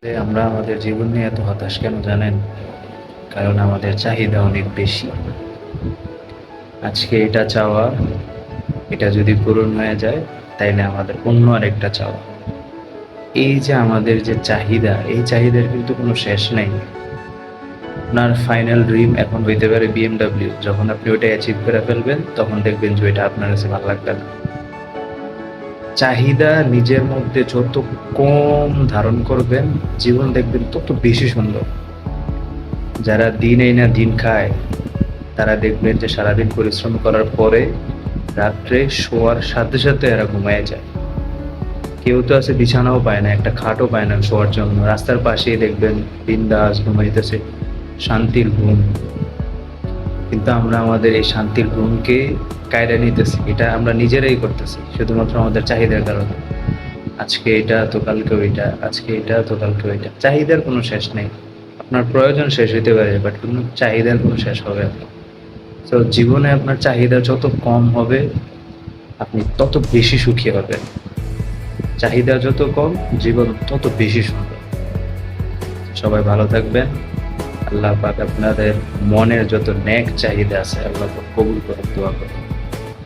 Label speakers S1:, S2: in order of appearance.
S1: আমরা আমাদের জীবন নিয়ে এত হতাশ কেন জানেন? কারণ আমাদের চাহিদা অনেক বেশি। আজকে এটা চাওয়া, এটা যদি পূরণ হয়ে যায় তাইলে আমাদের অন্য আরেকটা চাওয়া। এই যে আমাদের যে চাহিদা, এই চাহিদার কিন্তু কোনো শেষ নাই। আপনার ফাইনাল ড্রিম এখন হইতে পারে বিএমডাব্লিউ। যখন আপনি ওইটা অ্যাচিভ করে ফেলবেন তখন দেখবেন যে ওইটা আপনার কাছে ভালো লাগবে না। চাহিদা নিজের মধ্যে যত কম ধারণ করবেন, জীবন দেখবেন তত বেশি সুন্দর। যারা দিন এই না দিন খায়, তারা দেখবেন যে সারাদিন পরিশ্রম করার পরে রাত্রে শোয়ার সাথে সাথে এরা ঘুমায় যায়। কেউ তো আছে বিছানাও পায় না, একটা খাটও পায় না শোয়ার জন্য, রাস্তার পাশেই দেখবেন বিন্দাস ঘুমাইতেছে, শান্তির ঘুম। কিন্তু আমরা আমাদের এই শান্তির ঘুমকে কায়রা নিতেছি, এটা আমরা নিজেরাই করতেছি শুধুমাত্র আমাদের চাহিদার কারণে। আজকে এটা তো কালকে ওইটা, আজকে এটা তো কালকে ওইটা। চাহিদার কোনো শেষ নেই। আপনার প্রয়োজন শেষ হইতে পারে, বাট কোনো চাহিদার কোনো শেষ হবে না। তো জীবনে আপনার চাহিদা যত কম হবে, আপনি তত বেশি সুখী হবেন। চাহিদা যত কম, জীবন তত বেশি সুন্দর। সবাই ভালো থাকবেন। আল্লাহ পাক আপনাদের মনের যত নেক চাহিদা আছে আল্লাহ পাক কবুল করে, দোয়া করেন।